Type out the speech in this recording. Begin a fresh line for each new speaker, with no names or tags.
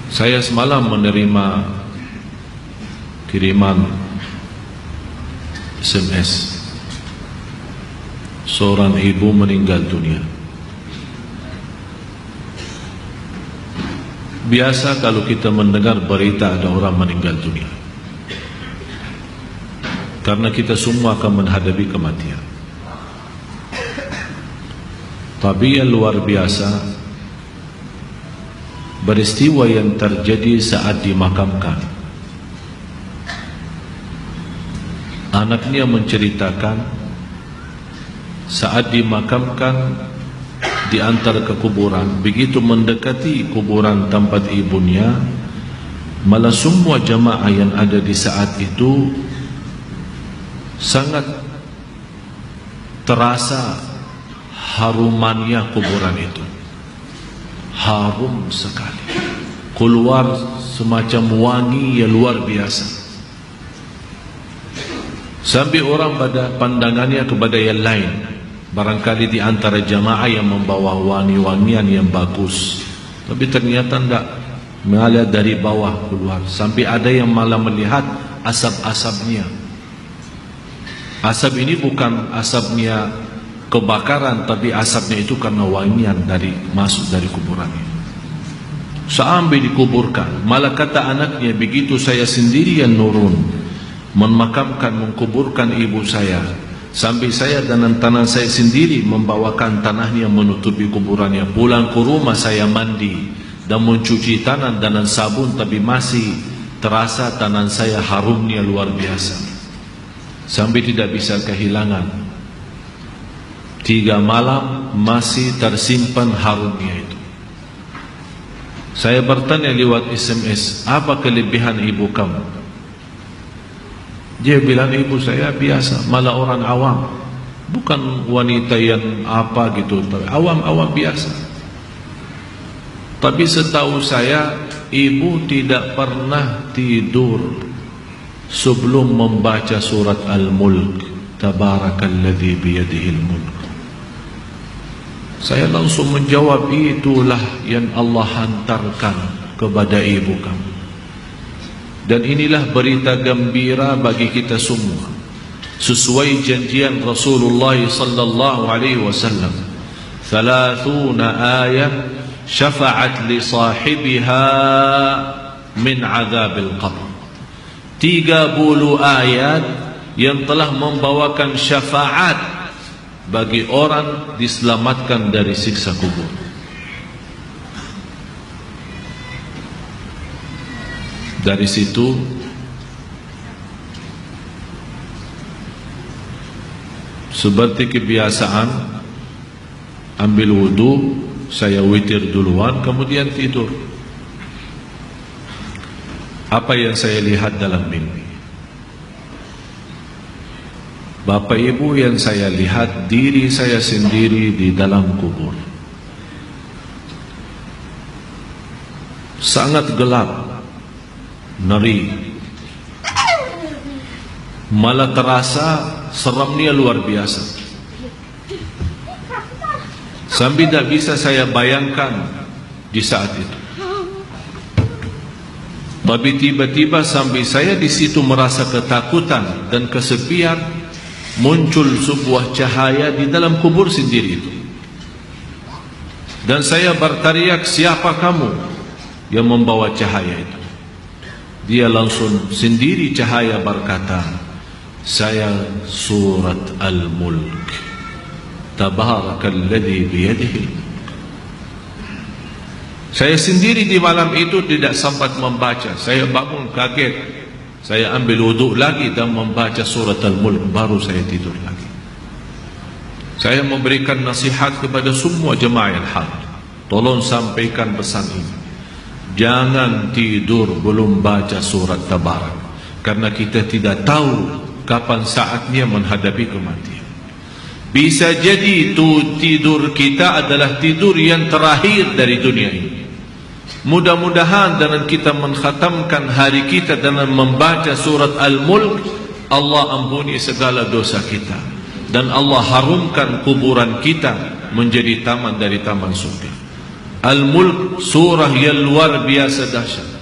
Saya semalam menerima kiriman SMS. Seorang ibu meninggal dunia. Biasa kalau kita mendengar berita ada orang meninggal dunia, karena kita semua akan menghadapi kematian. Tapi yang luar biasa, peristiwa yang terjadi saat dimakamkan. Anaknya menceritakan saat dimakamkan di antara ke kuburan, begitu mendekati kuburan tempat ibunya, malah semua jamaah yang ada di saat itu sangat terasa harumannya kuburan itu. Harum sekali, keluar semacam wangi yang luar biasa, sampai orang pada pandangannya kepada yang lain. Barangkali di antara jamaah yang membawa wangi-wangian yang bagus, tapi ternyata tidak, mengalir dari bawah keluar, sampai ada yang malah melihat asap-asapnya. Asap ini bukan asapnya kebakaran, tapi asapnya itu karena wangian dari masuk dari kuburannya. Sampai dikuburkan, malah kata anaknya, begitu saya sendiri yang nurun memakamkan, mengkuburkan ibu saya, sampai saya dengan tanah saya sendiri membawakan tanahnya menutupi kuburannya. Pulang ke rumah saya mandi dan mencuci tangan dengan sabun, tapi masih terasa tangan saya harumnya luar biasa, sampai tidak bisa kehilangan. 3 malam masih tersimpan harumnya itu. Saya bertanya lewat SMS, apa kelebihan ibu kamu? Dia bilang, ibu saya biasa, malah orang awam, bukan wanita yang apa gitu, awam-awam biasa. Tapi setahu saya, ibu tidak pernah tidur sebelum membaca surat Al-Mulk, Tabarakalladzi biyadihil mulk. Saya langsung menjawab, itulah yang Allah hantarkan kepada ibu kamu. Dan inilah berita gembira bagi kita semua, sesuai janjian Rasulullah sallallahu alaihi wasallam. 30 ayat syafa'at li sahibiha min azabil qabr. 30 ayat yang telah membawakan syafaat bagi orang diselamatkan dari siksa kubur. Dari situ seperti kebiasaan, ambil wudu, saya witir duluan, kemudian tidur. Apa yang saya lihat dalam mimpi? Bapak ibu, yang saya lihat diri saya sendiri di dalam kubur. Sangat gelap, ngeri, malah terasa seramnya luar biasa, sampai tidak bisa saya bayangkan di saat itu. Tapi tiba-tiba sampai saya di situ merasa ketakutan dan kesepian, muncul sebuah cahaya di dalam kubur sendiri itu, dan saya berteriak, siapa kamu yang membawa cahaya itu? Dia langsung sendiri cahaya berkata, saya surat Al-Mulk, Tabarakalladzi biyadihi. Saya sendiri di malam itu tidak sempat membaca. Saya bangun kaget, saya ambil wuduk lagi dan membaca surat Al-Mulk, baru saya tidur lagi. Saya memberikan nasihat kepada semua jemaah yang hadir, tolong sampaikan pesan ini. Jangan tidur belum baca surat Tabarak, karena kita tidak tahu kapan saatnya menghadapi kematian. Bisa jadi itu tidur kita adalah tidur yang terakhir dari dunia ini. Mudah-mudahan dengan kita mengkhatamkan hari kita dengan membaca surat Al-Mulk, Allah ampuni segala dosa kita, dan Allah harumkan kuburan kita menjadi taman dari taman surga. Al-Mulk surah yang luar biasa dahsyat.